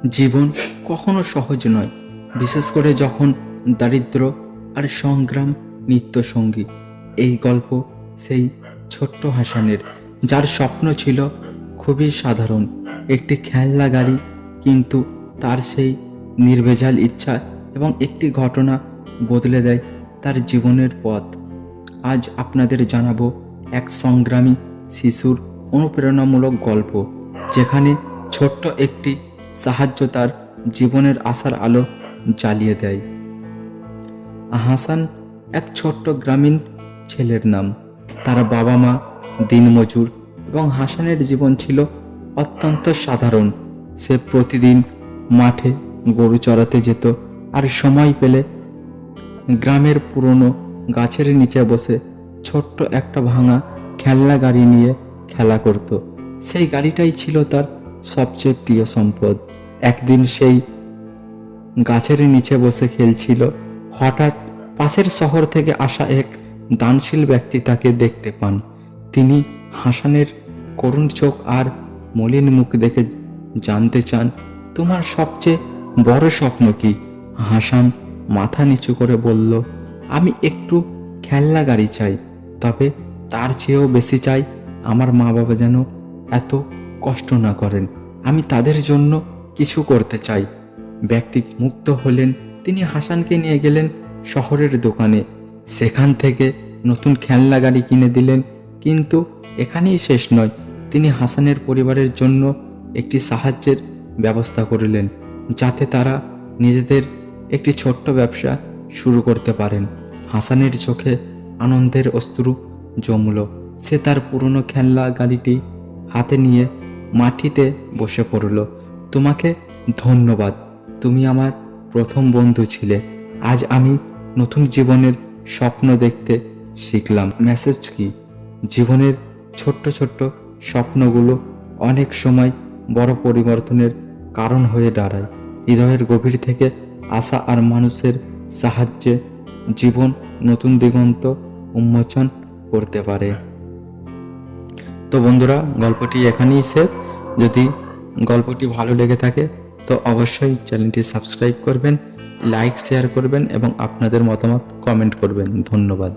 জীবন কখনো সহজ নয়, বিশেষ করে যখন দারিদ্র আর সংগ্রাম নিত্য সঙ্গী। এই গল্প সেই ছোট্ট হাসানের, যার স্বপ্ন ছিল খুবই সাধারণ, একটি খেলনা গাড়ি। কিন্তু তার সেই নির্ভেজাল ইচ্ছা এবং একটি ঘটনা বদলে দেয় তার জীবনের পথ। আজ আপনাদের জানাবো এক সংগ্রামী শিশুর অনুপ্রেরণামূলক গল্প, যেখানে ছোট্ট একটি সাহায্য তার জীবনের আশার আলো জ্বালিয়ে দেয়। হাসান এক ছোট্ট গ্রামীণ ছেলের নাম। তার বাবা মা দিনমজুর এবং হাসানের জীবন ছিল অত্যন্ত সাধারণ। সে প্রতিদিন মাঠে গরু চড়াতে যেত আর সময় পেলে গ্রামের পুরনো গাছের নিচে বসে ছোট্ট একটা ভাঙা খেলনা গাড়ি নিয়ে খেলা করত। সেই গাড়িটাই ছিল তার সবচেয়ে প্রিয় সম্পদ। একদিন সেই গাছের নিচে বসে খেলছিল। হঠাৎ পাশের শহর থেকে আসা এক দানশীল ব্যক্তি তাকে দেখতে পান। তিনি হাসানের করুণ চোখ আর মলিন মুখ দেখে জানতে চান, তোমার সবচেয়ে বড় স্বপ্ন কি? হাসান মাথা নিচু করে বলল, আমি একটু খেলনা গাড়ি চাই, তবে তার চেয়েও বেশি চাই আমার মা বাবা যেন এত কষ্ট না করেন। আমি তাদের জন্য কিছু করতে চাই। ব্যক্তি মুগ্ধ হলেন। তিনি হাসানকে নিয়ে গেলেন শহরের দোকানে। সেখান থেকে নতুন খেলনা গাড়ি কিনে দিলেন। কিন্তু এখানেই শেষ নয়, তিনি হাসানের পরিবারের জন্য একটি সাহায্যের ব্যবস্থা করলেন, যাতে তারা নিজেদের একটি ছোট্ট ব্যবসা শুরু করতে পারেন। হাসানের চোখে আনন্দের অশ্রু জমল। সে তার পুরনো খেলনা গাড়িটি হাতে নিয়ে মাটিতে বসে পড়ল। তোমাকে ধন্যবাদ, তুমি আমার প্রথম বন্ধু ছিলে। আজ আমি নতুন জীবনের স্বপ্ন দেখতে শিখলাম। মেসেজ কি? জীবনের ছোট্ট ছোট্ট স্বপ্নগুলো অনেক সময় বড় পরিবর্তনের কারণ হয়ে দাঁড়ায়। হৃদয়ের গভীর থেকে আশা আর মানুষের সাহায্যে জীবন নতুন দিগন্ত উন্মোচন করতে পারে। তো বন্ধুরা, গল্পটি এখানেই শেষ। যদি গল্পটি ভালো লেগে থাকে তো অবশ্যই চ্যানেলটি সাবস্ক্রাইব করবেন, লাইক শেয়ার করবেন এবং আপনাদের মতামত কমেন্ট করবেন। ধন্যবাদ।